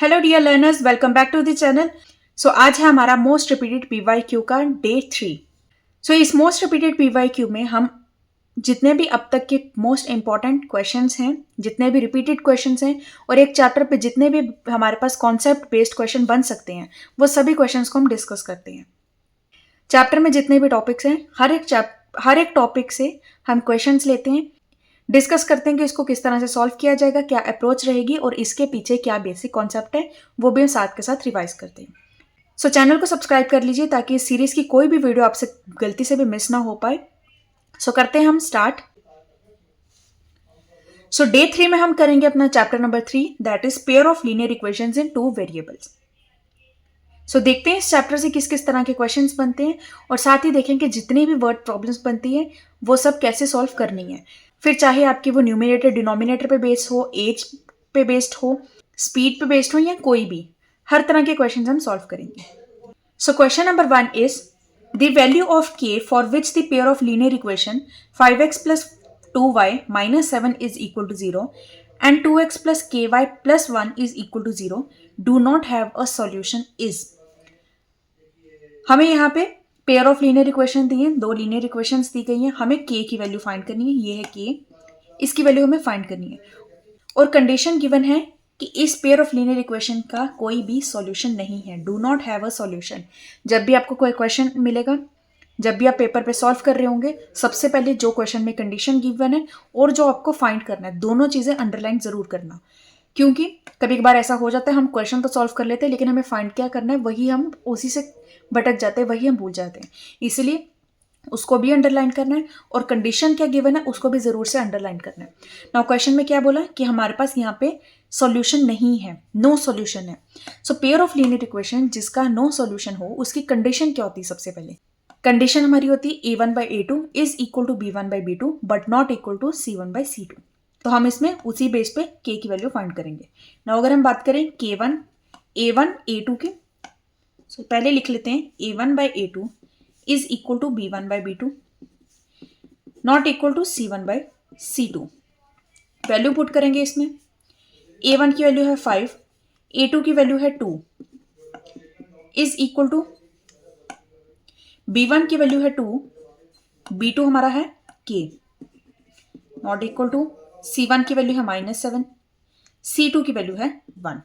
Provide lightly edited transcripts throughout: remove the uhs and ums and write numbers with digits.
Hello dear learners, welcome back to the channel. So आज है हमारा मोस्ट रिपीटेड पीवाईक्यू का डे 3। सो इस मोस्ट रिपीटेड पीवाईक्यू में हम जितने भी अब तक के मोस्ट इंपॉर्टेंट क्वेश्चंस हैं, जितने भी रिपीटेड क्वेश्चंस हैं और एक चैप्टर पे जितने भी हमारे पास कॉन्सेप्ट बेस्ड क्वेश्चन बन सकते हैं, वो सभी क्वेश्चंस को हम डिस्कस करते हैं। चैप्टर में जितने भी टॉपिक्स हैं, हर एक टॉपिक से हम क्वेश्चंस लेते हैं, डिस्कस करते हैं कि इसको किस तरह से सॉल्व किया जाएगा, क्या अप्रोच रहेगी और इसके पीछे क्या बेसिक कॉन्सेप्ट है, वो भी हम साथ के साथ रिवाइज करते हैं। सो चैनल को सब्सक्राइब कर लीजिए ताकि इस सीरीज की कोई भी वीडियो आपसे गलती से भी मिस ना हो पाए। सो करते हैं हम स्टार्ट। सो डे 3 में हम करेंगे अपना chapter number 3, that is pair of linear equations in 2 variables. So देखते हैं इस चैप्टर से किस किस तरह के क्वेश्चंस बनते हैं और साथ ही देखें कि जितनी भी वर्ड प्रॉब्लम्स बनती है वो सब कैसे सॉल्व करनी है। फिर चाहे आपकी वो न्यूमिनेटर डिनोमिनेटर पे बेस्ड हो, एज पे बेस्ड हो, स्पीड पे बेस्ड हो या कोई भी, हर तरह के क्वेश्चंस हम सॉल्व करेंगे। सो question number 1 is the value of k for which the pair of linear equation 5x plus 2y minus 7 is equal to 0 and 2x plus ky plus 1 is equal to 0 do not have a solution is। हमें यहाँ पे pair of linear equation दी है, 2 linear equations दी गई हैं, हमें k की value find करनी है। ये है k, इसकी वैल्यू हमें फाइंड करनी है और कंडीशन गिवन है कि इस पेयर ऑफ लीनियर इक्वेशन का कोई भी सॉल्यूशन नहीं है, do not have a solution. जब भी आपको कोई क्वेश्चन मिलेगा, जब भी आप पेपर पे सॉल्व कर रहे होंगे, सबसे पहले जो क्वेश्चन में कंडीशन गिवन है और जो आपको फाइंड करना है, दोनों चीजें अंडरलाइन जरूर करना। क्योंकि कभी कभार ऐसा हो जाता है हम क्वेश्चन तो सॉल्व कर लेते हैं लेकिन हमें फाइंड क्या करना है वही हम उसी से भटक जाते हैं, वही हम भूल जाते हैं। इसलिए उसको भी अंडरलाइन करना है और कंडीशन क्या गिवन है उसको भी जरूर से अंडरलाइन करना है। नाउ क्वेश्चन में क्या बोला कि हमारे पास यहाँ पे सॉल्यूशन नहीं है, नो सॉल्यूशन है। सो पेयर ऑफ लीनियर इक्वेशन जिसका नो सॉल्यूशन हो उसकी कंडीशन क्या होती है? सबसे पहले कंडीशन हमारी होती है a1/a2 is equal to b1/b2 but not equal to c1/c2। तो हम इसमें उसी बेस पे k की वैल्यू फाइंड करेंगे। नाउ अगर हम बात करें k1 a1 a2 की, सो पहले लिख लेते हैं a1/a2 is equal to b1/b2 not equal to c1/c2। Value put करेंगे इसमें। a1 की वैल्यू है 5, a2 की वैल्यू है 2 इज इक्वल टू b1 की वैल्यू है 2, b2 हमारा है k not equal to c1 की वैल्यू है -7, c2 की वैल्यू है 1।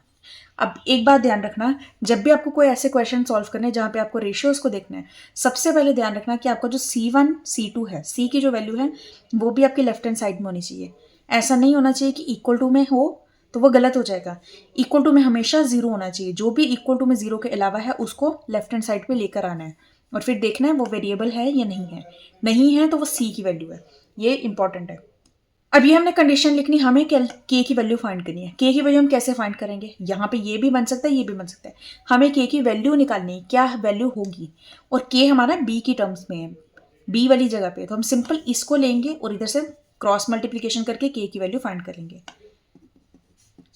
अब एक बात ध्यान रखना, जब भी आपको कोई ऐसे क्वेश्चन सॉल्व करने हैं जहां पे आपको रेशियोज को देखना है, सबसे पहले ध्यान रखना कि आपका जो c1 c2 है, c की जो वैल्यू है वो भी आपकी लेफ्ट हैंड साइड में होनी चाहिए। ऐसा नहीं होना चाहिए कि इक्वल टू में हो तो वो गलत हो जाएगा। इक्वल टू में हमेशा 0 होना चाहिए, जो भी इक्वल टू में 0 के अलावा है उसको लेफ्ट हैंड साइड पे लेकर आना है और फिर देखना है वो वेरिएबल है या नहीं है। नहीं है तो वो c की वैल्यू है, ये इंपॉर्टेंट है। अब ये हमने कंडीशन लिखनी, हमें k की वैल्यू फाइंड करनी है। k की वैल्यू हम कैसे फाइंड करेंगे? यहाँ पे ये भी बन सकता है, ये भी बन सकता है। हमें k की वैल्यू निकालनी है, क्या वैल्यू होगी, और k हमारा b की टर्म्स में है, b वाली जगह पे, तो हम सिंपल इसको लेंगे और इधर से क्रॉस मल्टीप्लीकेशन करके k की वैल्यू फाइंड करेंगे।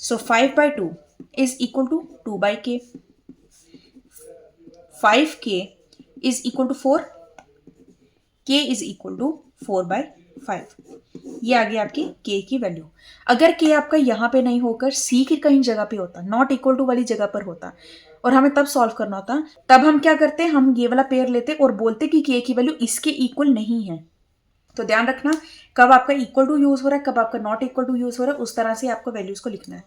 So 5/2 is equal to 2/k, 5k is equal to 4, k is equal to 4/5। ये आ गई आपकी k की वैल्यू। अगर k आपका यहाँ पे नहीं होकर c की कहीं जगह पे होता, नॉट इक्वल टू वाली जगह पर होता और हमें तब सॉल्व करना होता, तब हम क्या करते, हम ये वाला पेयर लेते और बोलते कि k की वैल्यू इसके इक्वल नहीं है। तो ध्यान रखना कब आपका इक्वल टू यूज हो रहा है, कब आपका नॉट इक्वल टू यूज हो रहा है, उस तरह से आपको वैल्यूज को लिखना है।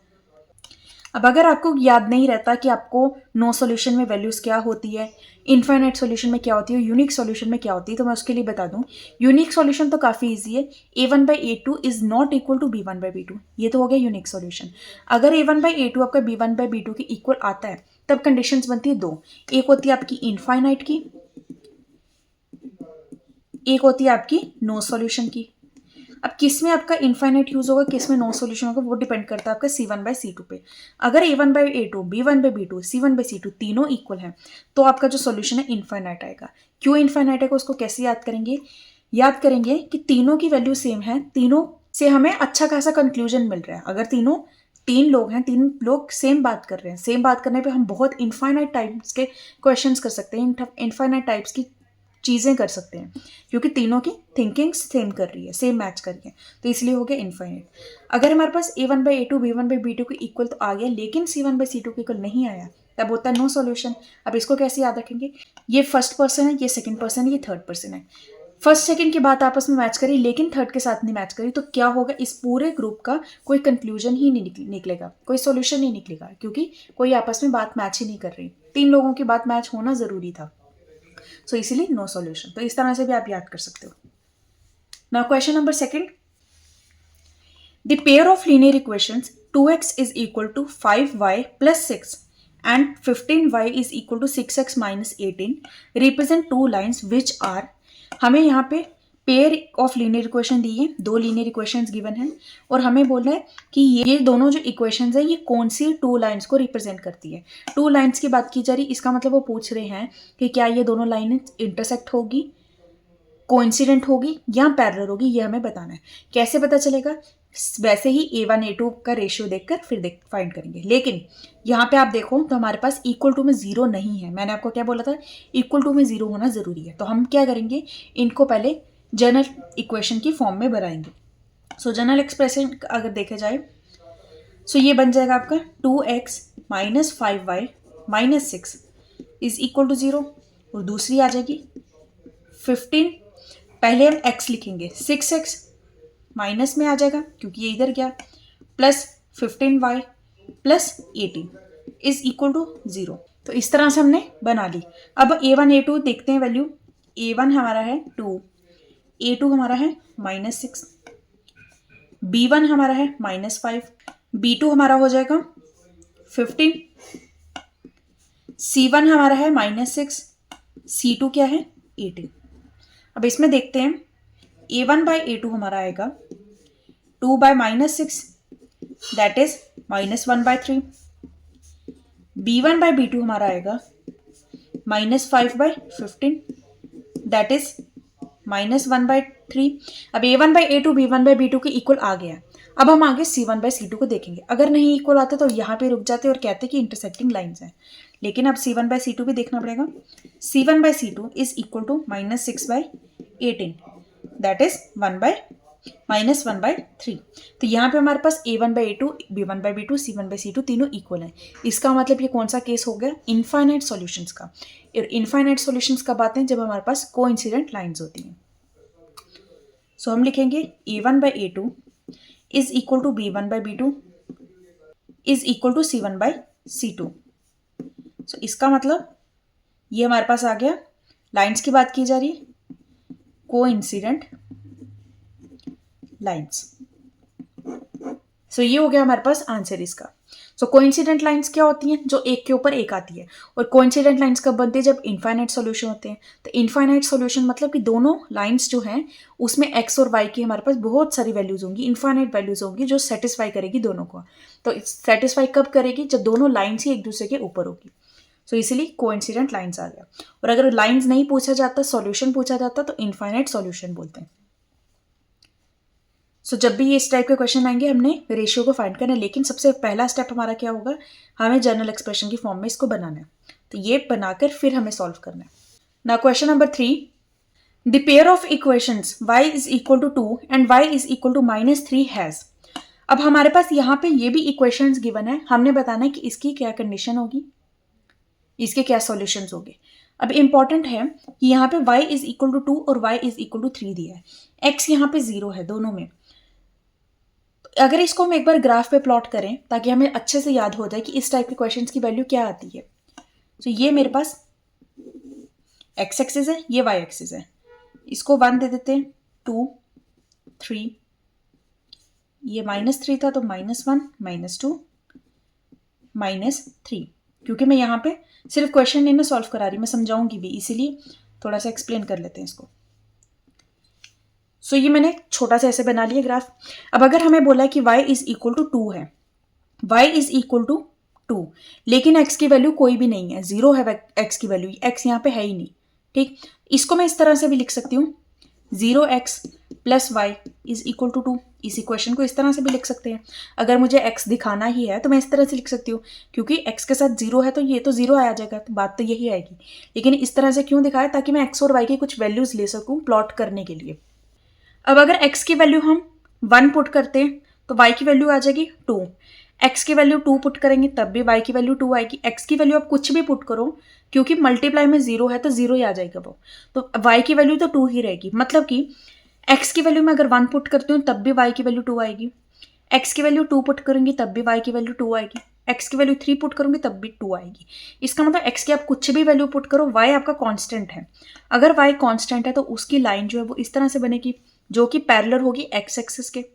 अब अगर आपको याद नहीं रहता कि आपको नो सॉल्यूशन में वैल्यूज क्या होती है, इनफाइनाइट सॉल्यूशन में क्या होती है, यूनिक सॉल्यूशन में क्या होती है, तो मैं उसके लिए बता दूं। यूनिक सॉल्यूशन तो काफ़ी इजी है, a1/a2 is not equal to b1/b2, ये तो हो गया यूनिक सॉल्यूशन। अगर a1/a2 आपका b1/b2 के इक्वल आता है तब कंडीशंस बनती है 2, एक होती है आपकी इनफाइनाइट की, एक होती है आपकी नो सॉल्यूशन की। अब किस में आपका इनफाइनाइट यूज होगा, किस में नो सॉल्यूशन होगा, वो डिपेंड करता है आपका c1/c2 पे। अगर a1/a2 b1/b2 c1/c2 तीनों इक्वल हैं तो आपका जो सॉल्यूशन है इनफाइनाइट आएगा। क्यों इनफाइनाइट आएगा उसको कैसे याद करेंगे? याद करेंगे कि तीनों की वैल्यू सेम है, तीनों से हमें अच्छा खासा कंक्लूजन मिल रहा है। अगर तीन लोग हैं, तीन लोग सेम बात कर रहे हैं, सेम बात करने पे हम बहुत इनफाइनाइट टाइप्स के क्वेश्चंस कर सकते हैं, इनफाइनाइट टाइप्स की चीज़ें कर सकते हैं, क्योंकि तीनों की थिंकिंग सेम कर रही है, सेम मैच कर रही है, तो इसलिए हो गया इनफाइनाइट। अगर हमारे पास a1/a2 b1/b2 के इक्वल तो आ गया, लेकिन c1/c2 के इक्वल नहीं आया, तब होता है नो सॉल्यूशन। अब इसको कैसे याद रखेंगे, ये फर्स्ट पर्सन है, ये सेकंड पर्सन है, ये थर्ड पर्सन है। फर्स्ट सेकंड की बात आपस में मैच करी, लेकिन थर्ड के साथ नहीं मैच करी, तो क्या होगा, इस पूरे ग्रुप का कोई कंक्लूजन ही नहीं निकलेगा, कोई सॉल्यूशन नहीं निकलेगा, क्योंकि कोई आपस में बात मैच ही नहीं कर रही। तीन लोगों की बात मैच होना जरूरी था, सो इसीलिए नो सॉल्यूशन। तो इस तरह से भी आप याद कर सकते हो। Now question number second, the pair of linear equations 2x is equal to 5y plus 6 and 15y is equal to 6x minus 18 represent two lines which are, हमें यहाँ पे पेयर ऑफ लीनियर इक्वेशन दी है, दो linear equations given है, और हमें बोलना है कि ये दोनों जो इक्वेशंस है ये कौन सी टू लाइंस को रिप्रेजेंट करती है। टू लाइंस की बात की जा रही, इसका मतलब वो पूछ रहे हैं कि क्या ये दोनों लाइन इंटरसेक्ट होगी, कोइंसिडेंट होगी या पैरेलल होगी, ये हमें बताना है। कैसे पता चलेगा, वैसे ही a1 a2 का रेशियो देखकर फिर फाइंड करेंगे। लेकिन यहाँ पे आप देखो तो हमारे पास इक्वल टू में जीरो नहीं है। मैंने आपको क्या बोला था, इक्वल टू में जीरो होना जरूरी है। तो हम क्या करेंगे, इनको पहले जनरल इक्वेशन की फॉर्म में बनाएंगे। सो जनरल एक्सप्रेशन अगर देखे जाए, सो ये बन जाएगा आपका 2x minus 5y minus 6 is equal to 0, और दूसरी आ जाएगी 15, पहले हम x लिखेंगे, 6x माइनस में आ जाएगा क्योंकि ये इधर गया, plus 15y plus 18 is equal to 0। तो इस तरह से हमने बना ली। अब a1 a2 देखते हैं वैल्यू। a1 हमारा है 2, a2 हमारा है माइनस 6, b1 हमारा है माइनस 5, b2 हमारा हो जाएगा 15, c1 हमारा है माइनस 6, c2 क्या है 18। अब इसमें देखते हैं, a1/a2 हमारा आएगा 2/-6 दैट इज -1/3, b1/b2 हमारा आएगा -5/15 दैट इज -1/3। अब a1/a2 b1/b2 के इक्वल आ गया। अब हम आगे c1/c2 को देखेंगे। अगर नहीं इक्वल आते तो यहाँ पे रुक जाते और कहते कि इंटरसेक्टिंग लाइंस हैं, लेकिन अब c1/c2 भी देखना पड़ेगा। c1/c2 is equal to -6/18 that is -1/3। तो यहाँ पे हमारे पास a1/a2 b1/b2 c1/c2 तीनों इक्वल हैं। इसका मतलब ये कौन सा केस हो गया, इनफाइनाइट सॉल्यूशंस का। और इनफाइनाइट सॉल्यूशंस कब आते हैं, जब हमारे पास कोइंसिडेंट लाइंस होती हैं। सो हम लिखेंगे a1/a2 is equal to b1/b2 is equal to c1/c2। सो इसका मतलब ये हमारे पास आ गया, लाइंस की बात की जा रही है, कोइंसिडेंट लाइंस। सो ये हो गया हमारे पास आंसर इसका। सो कोइंसिडेंट लाइंस क्या होती हैं, जो एक के ऊपर एक आती है। और कोइंसिडेंट लाइंस कब बनती है, जब इनफाइनाइट सॉल्यूशन होते हैं। तो इनफाइनाइट सॉल्यूशन मतलब कि दोनों लाइंस जो हैं उसमें x और y की हमारे पास बहुत सारी वैल्यूज होंगी, इनफाइनाइट वैल्यूज होंगी, जो सेटिस्फाई करेगी दोनों को। तो सेटिस्फाई कब करेगी, जब दोनों लाइंस ही एक दूसरे के ऊपर होगी। सो इसीलिए कोइंसिडेंट लाइंस आ गया। और अगर लाइंस नहीं पूछा जाता, सॉल्यूशन पूछा जाता, तो इनफाइनाइट सॉल्यूशन बोलते हैं। सो जब भी ये इस टाइप के क्वेश्चन आएंगे, हमने रेशियो को फाइंड करना है, लेकिन सबसे पहला स्टेप हमारा क्या होगा, हमें जनरल एक्सप्रेशन की फॉर्म में इसको बनाना है। तो ये बनाकर फिर हमें सॉल्व करना है। Now question number 3, the pair of equations y is equal to 2 and y is equal to -3 has. अब हमारे पास यहाँ पे ये भी इक्वेशंस गिवन है, हमने बताना है कि इसकी क्या कंडीशन होगी, इसके क्या सॉल्यूशंस होंगे। अब इंपॉर्टेंट है कि यहाँ पे y इज इक्वल टू 2 और y इज इक्वल टू 3 दिया है, x यहाँ पे 0 है दोनों में। अगर इसको हम एक बार ग्राफ पे प्लॉट करें ताकि हमें अच्छे से याद हो जाए कि इस टाइप के क्वेश्चंस की वैल्यू क्या आती है। तो ये मेरे पास x एक्सिस है, ये y एक्सिस है, इसको 1 दे देते हैं, 2 3, ये -3 था तो -1 -2 -3। क्योंकि मैं यहाँ पे सिर्फ क्वेश्चन नहीं ना सॉल्व करा रही, मैं समझाऊंगी भी, इसीलिए थोड़ा सा एक्सप्लेन कर लेते हैं इसको। सो ये मैंने छोटा सा ऐसे बना लिया ग्राफ। अब अगर हमें बोला कि y इज इक्वल टू 2 है, y इज इक्वल टू 2, लेकिन x की वैल्यू कोई भी नहीं है, 0 है x की वैल्यू, x यहाँ पे है ही नहीं। ठीक, इसको मैं इस तरह से भी लिख सकती हूँ, 0x plus Y is equal to 2। इस इक्वेशन को इस तरह से भी लिख सकते हैं। अगर मुझे x दिखाना ही है तो मैं इस तरह से लिख सकती हूँ, क्योंकि x के साथ 0 है तो ये तो 0 आ जाएगा, तो बात तो यही आएगी। लेकिन इस तरह से क्यों दिखाया, ताकि मैं x और y की कुछ वैल्यूज ले सकूँ प्लॉट करने के लिए। अब अगर x की वैल्यू हम 1 पुट करते हैं तो y की वैल्यू आ जाएगी 2। x की वैल्यू 2 पुट करेंगे तब भी y की वैल्यू 2 आएगी। x की वैल्यू आप कुछ भी पुट करो, क्योंकि मल्टीप्लाई में 0 है तो 0 ही आ जाएगा वो, तो y की वैल्यू तो 2 ही रहेगी। मतलब कि x की वैल्यू में अगर 1 पुट करती हूँ तब भी y की वैल्यू 2 आएगी, x की वैल्यू 2 पुट करूंगी तब भी y की वैल्यू 2 आएगी, x की वैल्यू 3 पुट करूंगी तब भी 2 आएगी। इसका मतलब x की आप कुछ भी वैल्यू पुट करो, y आपका कांस्टेंट है। अगर y कांस्टेंट है तो उसकी लाइन जो है वो इस तरह से बनेगी, जो कि पैरेलल होगी x एक्सिस के।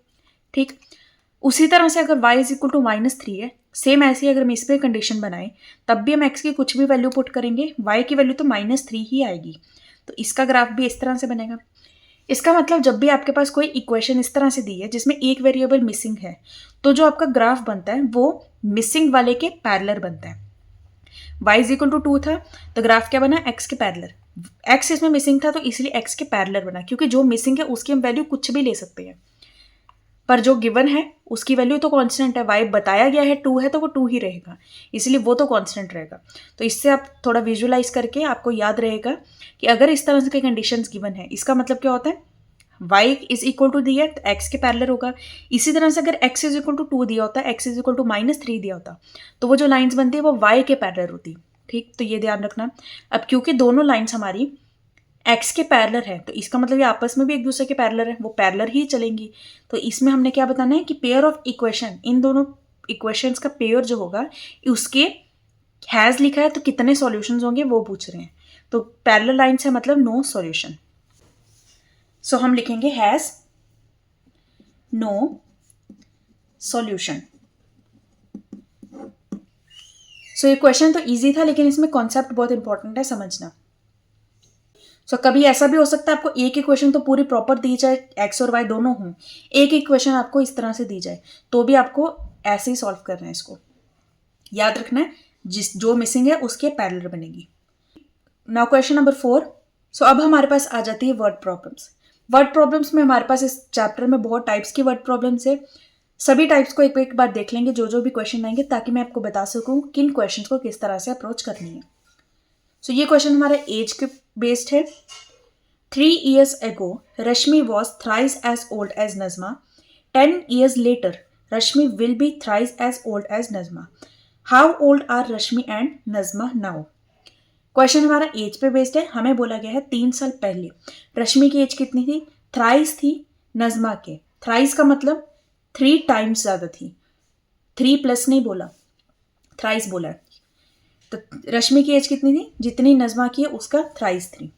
ठीक, उसी तरह से अगर y इज इक्वल टू -3 है, सेम ऐसी अगर हम इस पर कंडीशन बनाए तब भी हम x की कुछ भी वैल्यू पुट करेंगे, y की वैल्यू तो -3 ही आएगी। तो इसका ग्राफ भी इस तरह से बनेगा। इसका मतलब जब भी आपके पास कोई इक्वेशन इस तरह से दी है जिसमें एक वेरिएबल मिसिंग है, तो जो आपका ग्राफ बनता है वो मिसिंग वाले के पैरेलल बनता है। y इज इक्वल टू 2 था तो ग्राफ क्या बना, x के पैरेलल। x इसमें मिसिंग था तो इसलिए x के पैरेलल बना, क्योंकि जो मिसिंग है उसकी हम वैल्यू कुछ भी ले सकते हैं, पर जो गिवन है उसकी वैल्यू तो कांस्टेंट है। y बताया गया है 2 है तो वो 2 ही रहेगा, इसलिए वो तो कांस्टेंट रहेगा। तो इससे आप थोड़ा विजुअलाइज करके आपको याद रहेगा कि अगर इस तरह के कंडीशंस गिवन है, इसका मतलब क्या होता है, y इज इक्वल टू दिया तो x के पैरेलल होगा। इसी तरह से अगर x इज इक्वल टू 2 दिया होता, x इज इक्वल टू -3 दिया होता, तो वो जो लाइंस बनती है वो y के पैरेलल होती। ठीक, तो ये ध्यान रखना। अब क्योंकि दोनों लाइंस हमारी x के पैरेलल है तो इसका मतलब ये आपस में भी एक दूसरे के पैरेलल है, वो पैरेलल ही चलेंगी। तो इसमें हमने क्या बताना है कि पेयर ऑफ इक्वेशन, इन दोनों इक्वेशंस का पेयर जो होगा उसके हैज लिखा है तो कितने सॉल्यूशंस होंगे वो पूछ रहे हैं। तो पैरेलल लाइंस है मतलब नो सॉल्यूशन, सो हम लिखेंगे हैज नो सॉल्यूशन। सो ये क्वेश्चन तो इजी था, लेकिन इसमें कॉन्सेप्ट बहुत इंपॉर्टेंट है समझना। सो कभी ऐसा भी हो सकता है आपको एक इक्वेशन तो पूरी प्रॉपर दी जाए, एक्स और वाई दोनों हों, एक इक्वेशन आपको इस तरह से दी जाए, तो भी आपको ऐसे ही सॉल्व करना है। इसको याद रखना है, जो मिसिंग है उसके पैरेलल बनेगी। Now question number 4। सो अब हमारे पास आ जाती है वर्ड प्रॉब्लम्स। वर्ड प्रॉब्लम्स में हमारे पास इस चैप्टर में बहुत टाइप्स की वर्ड प्रॉब्लम्स है। सभी टाइप्स को एक बार देख लेंगे जो भी क्वेश्चन आएंगे, ताकि मैं आपको बता सकूं किन क्वेश्चंस को किस तरह से अप्रोच करनी है। सो ये क्वेश्चन हमारा एज के बेस्ड है। 3 years ago, Rashmi was thrice as old as Nazma. 10 years later, Rashmi will be thrice as old as Nazma. How old are Rashmi and Nazma now? Question हमारा as पे based है। हमें बोला गया है 3 साल पहले रश्मि की एज कितनी थी, थ्राइस थी नज़मा के। थ्राइस का मतलब 3 टाइम्स ज़्यादा थी, 3 प्लस नहीं बोला, थ्राइस बोला है। तो रश्मि की एज कितनी थी, जितनी नज़मा की है उसका थ्राइस 3।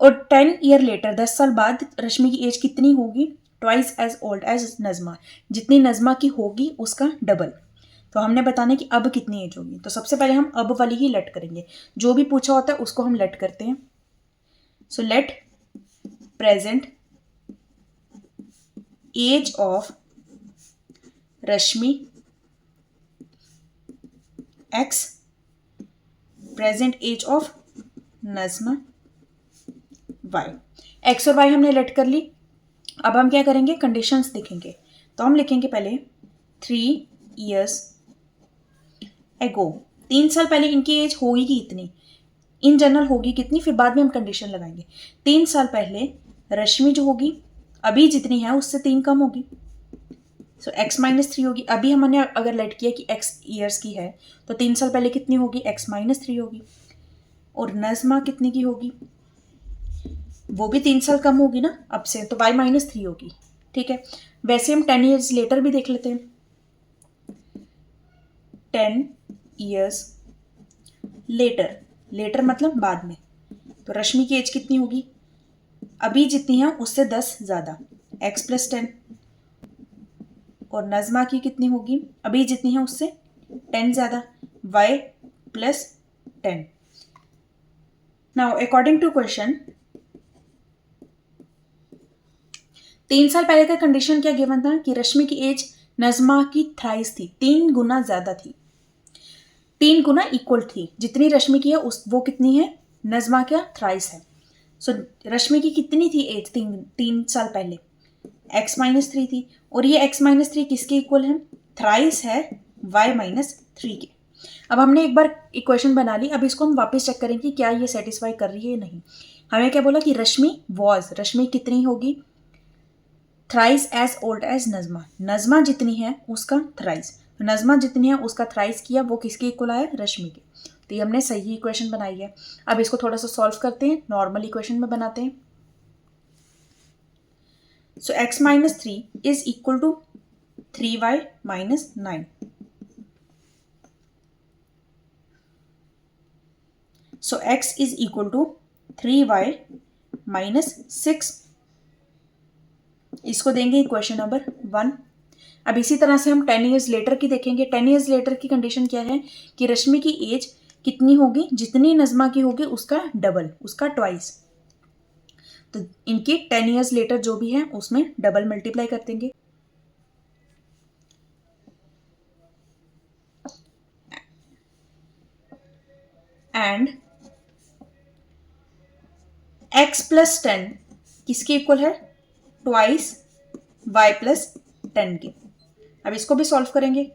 और 10 ईयर लेटर, 10 साल बाद रश्मि की एज कितनी होगी, twice as old as Nazma, जितनी नज़मा की होगी उसका डबल। तो हमने बताना कि अब कितनी एज होगी। तो सबसे पहले हम अब वाली ही लेट करेंगे, जो भी पूछा होता है उसको हम लेट करते हैं। So let present age of Rashmi X, present age of Nazma Y. X और वाई हमने लेट कर ली। अब हम क्या करेंगे, कंडीशंस लिखेंगे। तो हम लिखेंगे पहले 3 years एगो, 3 साल पहले इनकी एज होगी कितनी, इन जनरल होगी कितनी, फिर बाद में हम कंडीशन लगाएंगे। 3 साल पहले रश्मि जो होगी अभी जितनी है उससे 3 कम होगी, सो x -3 होगी। अभी हमने अगर लेट किया कि x ईयर्स की है तो 3 साल पहले कितनी होगी, x -3 होगी। और नज़मा कितनी की होगी, वो भी 3 साल कम होगी ना अब से, तो y -3 होगी। ठीक है, वैसे हम 10 years लेटर भी देख लेते हैं। 10 years लेटर, लेटर मतलब बाद में। तो रश्मि की एज कितनी होगी, अभी जितनी है उससे 10 ज़्यादा, x + 10। और नज़मा की कितनी होगी, अभी जितनी है उससे 10 ज़्यादा, y + 10। Now according to question, 3 साल पहले का कंडीशन क्या गिवन था कि रश्मि की एज नज़मा की थ्राइस थी, 3 गुना ज़्यादा थी, 3 गुना इक्वल थी। जितनी रश्मि की है उस वो कितनी है, नज़मा क्या थ्राइस है। सो रश्मि की कितनी थी एज 3 साल पहले, x-3 थी, और ये x-3 किसके इक्वल है, थ्राइस है y-3 के। अब हमने एक बार इक्वेशन बना ली, अब इसको हम वापस चेक करेंगे क्या ये सेटिस्फाई कर रही है या नहीं। हमें क्या बोला कि रश्मि कितनी होगी, thrice as old as Nazma, Nazma जितनी है उसका थ्राइस, नजमा जितनी है उसका थ्राइस किया, वो किसके इक्वल आया, रश्मि के। तो ये हमने सही इक्वेशन बनाई है। अब इसको थोड़ा सा सॉल्व करते हैं, नॉर्मल इक्वेशन में बनाते हैं। So x-3 is equal to 3y-9। So x is equal to 3y-6, इसको देंगे इक्वेशन नंबर 1। अब इसी तरह से हम 10 ईयर्स लेटर की देखेंगे। 10 ईयर्स लेटर की कंडीशन क्या है कि रश्मि की एज कितनी होगी, जितनी नजमा की होगी उसका डबल, उसका ट्वाइस। तो इनकी 10 ईयर्स लेटर जो भी है उसमें डबल मल्टीप्लाई कर देंगे। एंड x प्लस 10 किसके इक्वल है, ट्वाइस y प्लस 10 के। अब इसको भी सॉल्व करेंगे।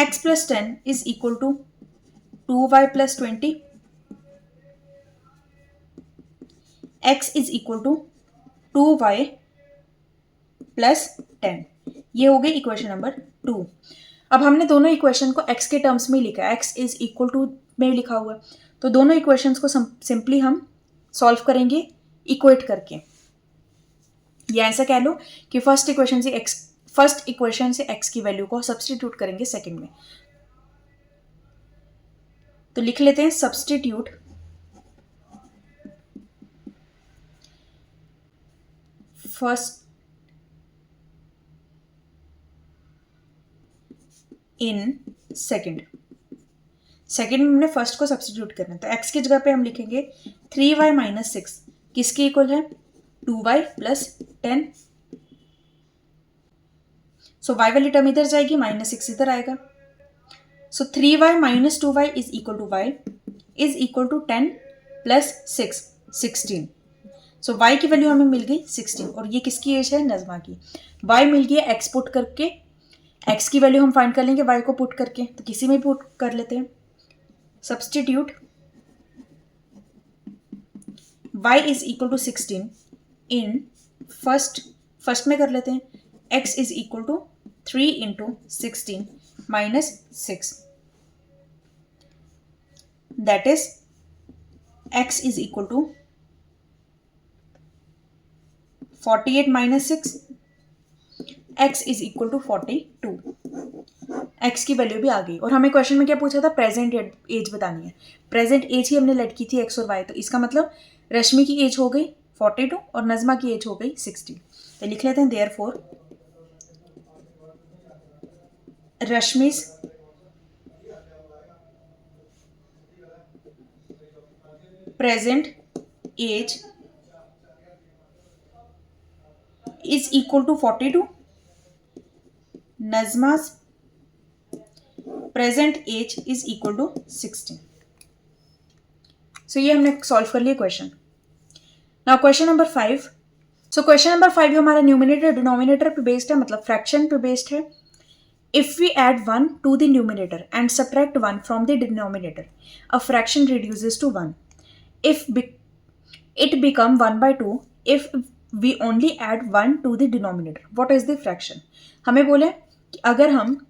x plus 10 is equal to 2y plus 20, x is equal to 2y plus 10। ये हो गई इक्वेशन नंबर 2। अब हमने दोनों इक्वेशन को x के टर्म्स में लिखा है, x इज इक्वल टू में लिखा हुआ है, तो दोनों इक्वेशंस को सिंपली हम सॉल्व करेंगे इक्वेट करके, या ऐसा कह लो कि फर्स्ट इक्वेशन से x की वैल्यू को सब्स्टिट्यूट करेंगे सेकंड में। तो लिख लेते हैं सब्स्टिट्यूट फर्स्ट इन सेकंड में हमने फर्स्ट को सब्स्टिट्यूट करना है, तो x की जगह पे हम लिखेंगे 3y-6 किसके इक्वल है, 2y प्लस 10। सो y वाली टर्म इधर जाएगी, -6 इधर आएगा। So 3y-2y is equal to y is equal to 10 plus 6 16। So y की वैल्यू हमें मिल गई 16, और ये किसकी एज है, नजमा की। y मिल गया x पुट करके, x की वैल्यू हम फाइंड कर लेंगे y को पुट करके, तो किसी में पुट कर लेते हैं। Substitute y is equal to 16 in first में कर लेते हैं, x is equal to 3 into 16 minus 6, that is x is equal to 48 minus 6, x is equal to 42। x की वैल्यू भी आ गई, और हमें क्वेश्चन में क्या पूछा था, प्रेजेंट एज बतानी है। प्रेजेंट एज ही हमने लेट की थी x और y, तो इसका मतलब रश्मि की एज हो गई 42 और नजमा की एज हो गई 60। तो लिख लेते हैं देयरफॉर रश्मि's present age is equal to 42, नजमा's present age is equal to 60। So ये हमने सॉल्व कर लिया question. Now question number 5। So question number 5 हमारा न्यूमिनेटर डिनोमिनेटर पे बेस्ड है, मतलब फ्रैक्शन पे बेस्ड है। If we add 1 to the numerator and subtract 1 from the denominator, a fraction reduces to 1। If it become 1/2 if we only add 1 to the denominator. What is the fraction? हमें बोले कि अगर हम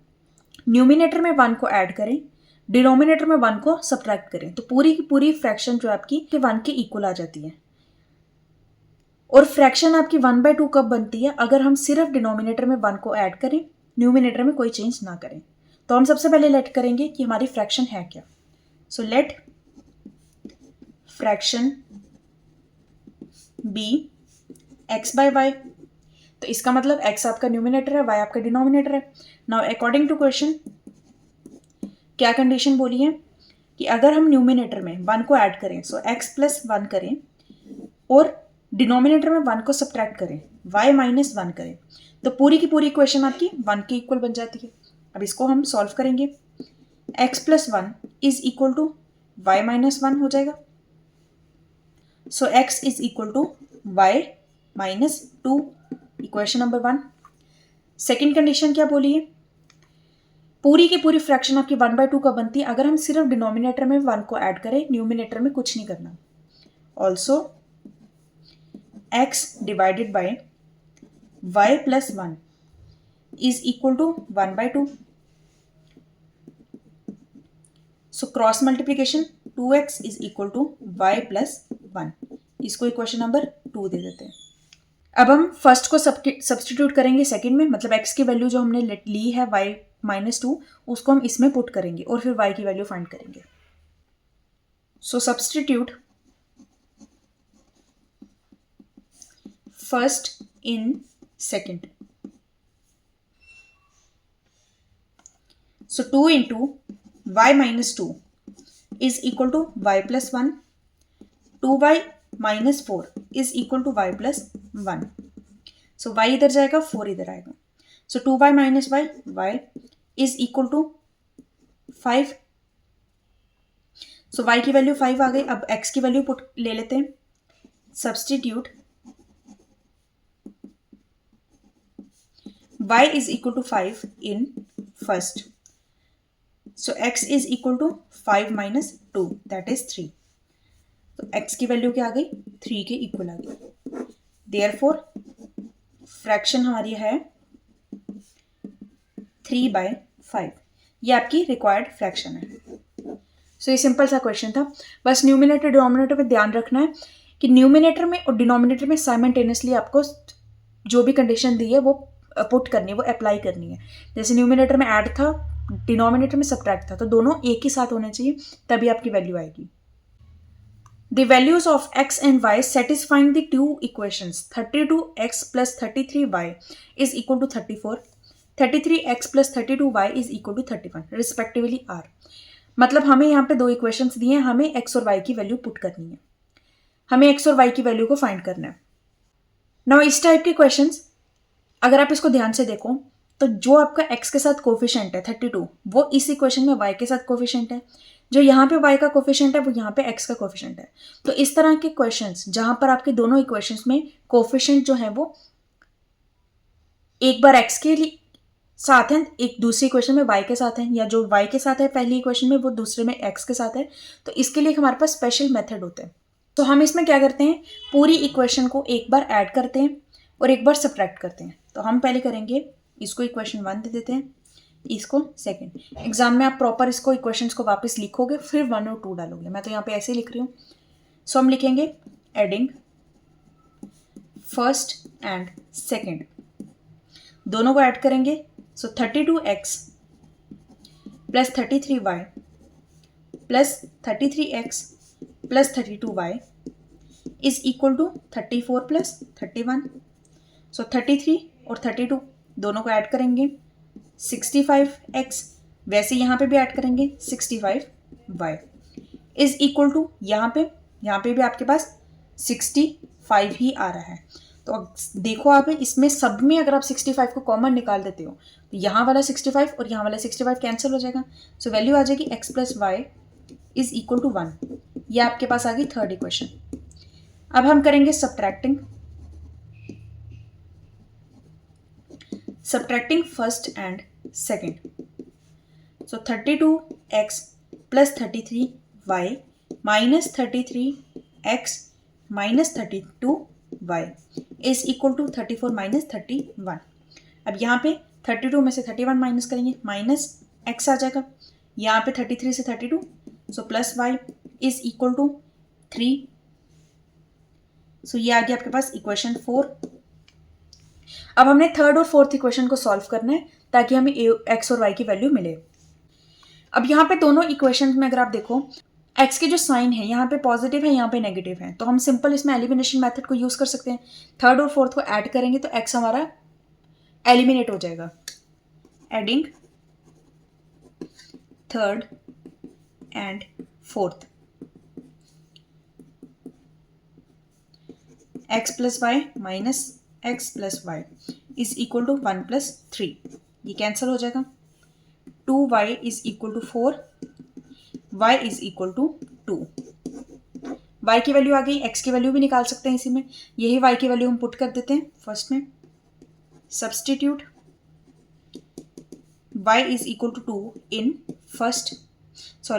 numerator में 1 को add करें, denominator में 1 को सब्ट्रैक्ट करें, तो पूरी की पूरी फ्रैक्शन जो आपकी 1 के इक्वल आ जाती है। और फ्रैक्शन आपकी 1/2 कब बनती है, अगर हम सिर्फ डिनोमिनेटर में 1 को ऐड करें, न्यूमिनेटर में कोई चेंज ना करें। तो हम सबसे पहले लेट करेंगे कि हमारी फ्रैक्शन है क्या। So let fraction be x by y, तो इसका मतलब x आपका न्यूमिनेटर है, y आपका डिनोमिनेटर है। नाउ अकॉर्डिंग टू क्वेश्चन क्या कंडीशन बोली है कि अगर हम न्यूमिनेटर में 1 को ऐड करें, सो x प्लस 1 करें, और डिनोमिनेटर में 1 को सब्ट्रैक्ट करें, y माइनस 1 करें, तो पूरी की पूरी इक्वेशन आपकी 1 के इक्वल बन जाती है। अब इसको हम सॉल्व करेंगे, x plus 1 is equal to y minus 1 हो जाएगा। So x is equal to y minus 2, equation number 1। Second condition क्या बोली है, पूरी की पूरी फ्रैक्शन आपकी 1/2 का बनती है अगर हम सिर्फ डिनोमिनेटर में 1 को ऐड करें, न्यूमिनेटर में कुछ नहीं करना। Also x divided by y plus 1 is equal to 1/2। So cross multiplication 2x is equal to y plus 1, इसको इक्वेशन नंबर 2 दे देते हैं। अब हम फर्स्ट को सब्सटीट्यूट करेंगे सेकंड में, मतलब x की वैल्यू जो हमने ली है y माइनस 2, उसको हम इसमें पुट करेंगे और फिर y की वैल्यू फाइंड करेंगे। So substitute first in second. So 2 into y minus 2 is equal to y plus 1, 2y minus 4 is equal to y plus 1। So y इधर जाएगा, 4 इधर आएगा। So 2y minus y is equal to 5। So y की value 5 आ गई। अब x की value put ले लेते हैं, substitute y is equal to 5 in first. So x is equal to 5 minus 2 that is 3। तो x की वैल्यू क्या आ गई, 3 के इक्वल आ गई। देयरफॉर फ्रैक्शन हमारी है 3/5, ये आपकी रिक्वायर्ड फ्रैक्शन है। सो ये सिंपल सा क्वेश्चन था। बस न्यूमिनेटर डिनोमिनेटर में ध्यान रखना है कि न्यूमिनेटर में और डिनोमिनेटर में साइमल्टेनियसली आपको जो भी कंडीशन दी है वो पुट करनी है, वो अप्लाई करनी है। जैसे न्यूमिनेटर में ऐड था, डिनोमिनेटर में सब्ट्रैक्ट था, तो दोनों एक ही साथ होने चाहिए, तभी आपकी वैल्यू आएगी। The values of x and y satisfying the two equations 32x plus 33y is equal to 34, 33x plus 32y is equal to 31 respectively are। मतलब हमें यहाँ पे दो इक्वेशंस दिए हैं, हमें x और y की वैल्यू पुट करनी है, हमें x और y की वैल्यू को फाइंड करना है। नाउ इस टाइप के क्वेश्चंस अगर आप इसको ध्यान से देखो तो जो आपका x के साथ कोफिशिएंट है 32, वो इस इक्वेशन में y के साथ कोफिशिएंट है, जो यहाँ पे y का कोफिशिएंट है वो यहाँ पे x का कोफिशिएंट है। तो इस तरह के क्वेश्चंस जहां पर आपके दोनों इक्वेशंस में कोफिशिएंट जो है वो एक बार x के लिए साथ हैं, एक दूसरी इक्वेशन में y के साथ हैं, या जो y के साथ है पहली इक्वेशन में वो दूसरे में x के साथ है, तो इसके लिए हमारे पास स्पेशल मेथड होते हैं। तो हम इसमें क्या करते हैं, पूरी इक्वेशन को एक बार ऐड करते हैं और एक बार सब्ट्रैक्ट करते हैं। तो हम पहले करेंगे, इसको इक्वेशन 1 दे देते हैं, इसको सेकंड। एग्जाम में आप प्रॉपर इसको इक्वेशंस को वापस लिखोगे, फिर 1 और 2 डालोगे। मैं तो यहाँ पे ऐसे ही लिख रही हूँ। सो हम लिखेंगे एडिंग फर्स्ट एंड सेकंड, दोनों को ऐड करेंगे। So 32x plus 33y plus 33x plus 32y is equal to 34 plus 31। So 33 और 32 दोनों को ऐड करेंगे, 65x, वैसे यहाँ पे भी ऐड करेंगे 65y इज इक्वल टू यहाँ पे भी आपके पास 65 ही आ रहा है। तो देखो आप इसमें सब में अगर आप 65 को कॉमन निकाल देते हो तो यहाँ वाला 65 और यहाँ वाला 65 कैंसिल हो जाएगा। सो वैल्यू आ जाएगी x plus Y is equal to 1। ये आपके पास आ गई थर्ड इक्वेशन। अब हम करेंगे subtracting first and second. So 32x plus 33y minus 33x minus 32y is equal to 34 minus 31। अब यहाँ पे 32 में से 31 माइनस करेंगे, माइनस x आ जाएगा, यहाँ पे 33 से 32, so plus y is equal to 3। So ये आ गया आपके पास इक्वेशन 4। अब हमने थर्ड और फोर्थ इक्वेशन को सॉल्व करना है ताकि हमें x और y की वैल्यू मिले। अब यहाँ पे दोनों इक्वेशन में अगर आप देखो, x के जो साइन है यहाँ पे पॉजिटिव है, यहाँ पे नेगेटिव है, तो हम सिंपल इसमें एलिमिनेशन मेथड को यूज कर सकते हैं। थर्ड और फोर्थ को ऐड करेंगे तो x हमारा एलिमिनेट हो जाएगा। Adding third and fourth, x plus y minus x plus Y is equal to 1 plus 3, ये कैंसिल हो जाएगा। 2y is equal to 4, y is equal to 2। y की वैल्यू आ गई, x की वैल्यू भी निकाल सकते हैं इसी में, यही y की वैल्यू हम पुट कर देते हैं फर्स्ट में, substitute y is equal to 2 in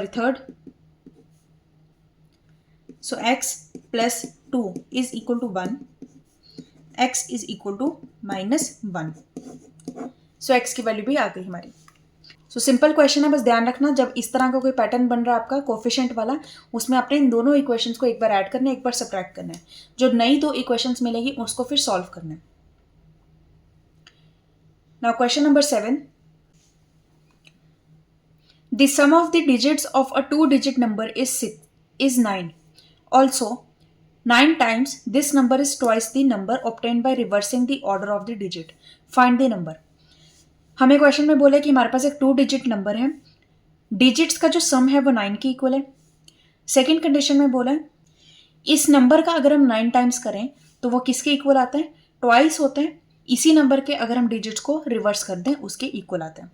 third, so x plus 2 is equal to 1, x is equal to -1, so x की वैल्यू भी आ गई हमारी। सो सिंपल क्वेश्चन है, बस ध्यान रखना जब इस तरह का कोई पैटर्न बन रहा है आपका कोफिशिएंट वाला, उसमें आपने इन दोनों इक्वेशंस को एक बार ऐड करना है, एक बार सब्ट्रैक्ट करना है, जो नई दो इक्वेशंस मिलेगी उसको फिर सॉल्व करना है। Now question number 7, the sum of the digits of a 2-digit number is 9. Also 9 times this number is twice the number obtained by reversing the order of the digit. Find the number. हमें question में बोला है कि हमारे पास एक 2-digit number है, digits का जो सम है वो 9 के इक्वल है। सेकेंड कंडीशन में बोला है इस नंबर का अगर हम 9 टाइम्स करें तो वो किसके इक्वल आता है, ट्वाइस होते हैं, इसी नंबर के अगर हम डिजिट्स को रिवर्स कर दें उसके इक्वल आता है।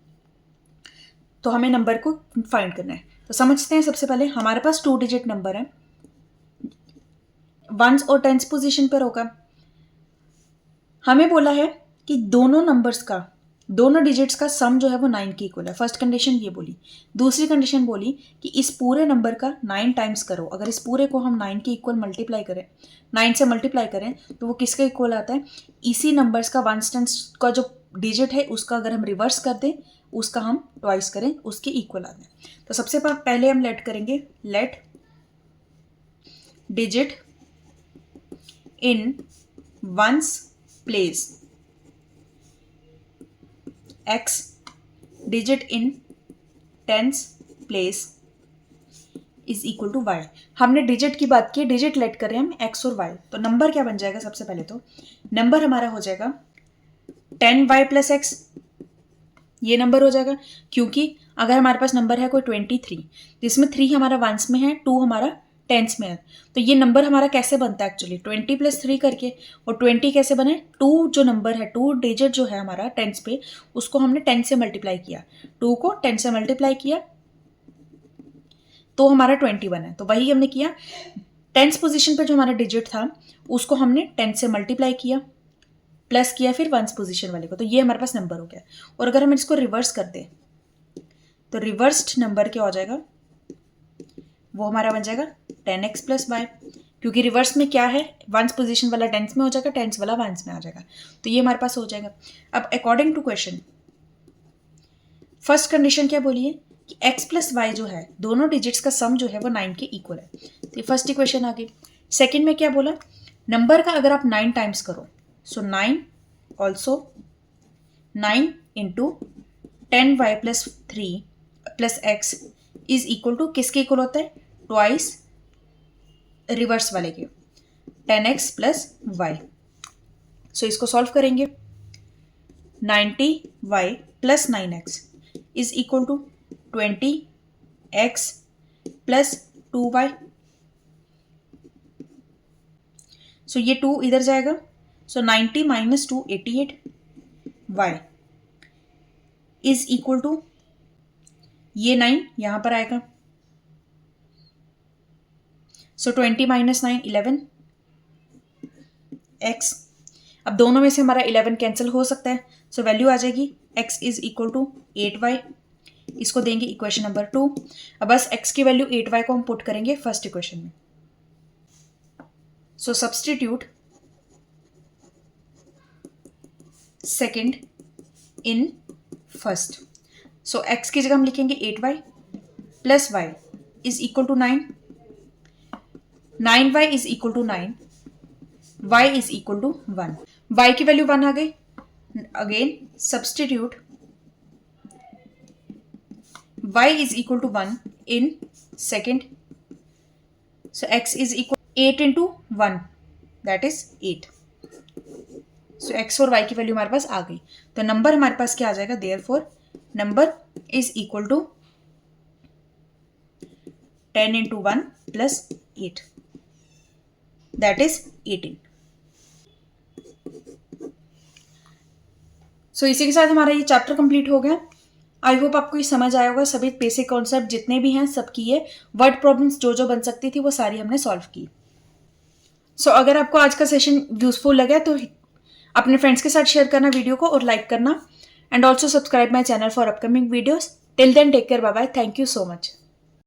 तो हमें नंबर को फाइंड करना है, तो समझते हैं। सबसे पहले हमारे पास 2-digit नंबर है, वंस और टेंस पोजीशन पर होगा। हमें बोला है कि दोनों नंबर्स का, दोनों डिजिट्स का सम जो है वो 9 के इक्वल है। फर्स्ट कंडीशन ये बोली। दूसरी कंडीशन बोली कि इस पूरे नंबर का 9 टाइम्स करो। अगर इस पूरे को हम 9 के इक्वल मल्टीप्लाई करें, 9 से मल्टीप्लाई करें तो वो किसके इक्वल आता है, इसी नंबर्स का वन टेंस का जो डिजिट है उसका अगर हम रिवर्स कर दें, उसका हम ट्वाइस करें, उसके इक्वल आते हैं। तो सबसे पहले हम लेट करेंगे, let digit in ones place x, digit in tens place is equal to y। हमने डिजिट की बात की, डिजिट लेट कर रहे हैं हम x और y। तो नंबर क्या बन जाएगा, सबसे पहले तो नंबर हमारा हो जाएगा 10y प्लस x, ये नंबर हो जाएगा। क्योंकि अगर हमारे पास नंबर है कोई 23 जिसमें 3 हमारा वंस में है, 2 हमारा टेंस में है, तो ये नंबर हमारा कैसे बनता है एक्चुअली 20 + 3 करके। और 20 कैसे बने, 2 जो नंबर है, 2 डिजिट जो है हमारा टेंस पे, उसको हमने 10 से मल्टीप्लाई किया, 2 को 10 से मल्टीप्लाई किया तो हमारा 20 बना। तो वही हमने किया, टेंस पोजीशन पे जो हमारा डिजिट था उसको हमने 10 से मल्टीप्लाई किया, प्लस किया फिर वंस पोजीशन वाले को, तो ये हमारे पास नंबर हो गया। और अगर हम इसको रिवर्स कर दें तो रिवर्स्ड नंबर क्या हो जाएगा, वो हमारा बन जाएगा 10x + y। क्योंकि रिवर्स में क्या है, वंस पोजीशन वाला टेंस में हो जाएगा, टेंस वाला वंस में आ जाएगा, तो ये हमारे पास हो जाएगा। अब according to question, first condition क्या बोली है कि x + y जो है, दोनों डिजिट्स का सम जो है वो 9 के इक्वल है। तो ये फर्स्ट इक्वेशन आ गई। सेकेंड में क्या बोला, नंबर का अगर आप 9 टाइम्स करो, so 9 also 9 into 10y + 3 + x is equal to किसके इक्वल होता है, ट्वाइस रिवर्स वाले के, 10x + y। सो इसको सॉल्व करेंगे, 90y + 9x is equal to 20x + 2y। सो ये 2 इधर जाएगा, सो 90 - 2 88 y इज इक्वल टू ये 9 यहां पर आएगा, सो 20 - 9 11 x। अब दोनों में से हमारा 11 कैंसिल हो सकता है, सो वैल्यू आ जाएगी x is equal to 8y। इसको देंगे इक्वेशन नंबर 2। अब बस x की वैल्यू 8y को हम पुट करेंगे फर्स्ट इक्वेशन में। So substitute second in first. So x की जगह हम लिखेंगे 8y + y is equal to 9, 9y is equal to 9, y is equal to 1। y की वैल्यू 1 आ गई। Again substitute y is equal to 1 in second, so x is equal 8 into 1 that is 8। So x और y की value हमारे पास आ गई। तो number हमारे पास क्या आ जाएगा, therefore number is equal to 10 into 1 + 8 that is 18। So इसी के साथ हमारा ये चैप्टर कंप्लीट हो गया। आई होप आपको ये समझ आया होगा। सभी बेसिक कॉन्सेप्ट जितने भी हैं सब किए, वर्ड प्रॉब्लम्स जो जो बन सकती थी वो सारी हमने सॉल्व की। सो अगर आपको आज का सेशन यूजफुल लगा तो अपने फ्रेंड्स के साथ शेयर करना वीडियो को और लाइक करना, and also subscribe my channel for upcoming videos. Till then take care, bye bye, thank you so much.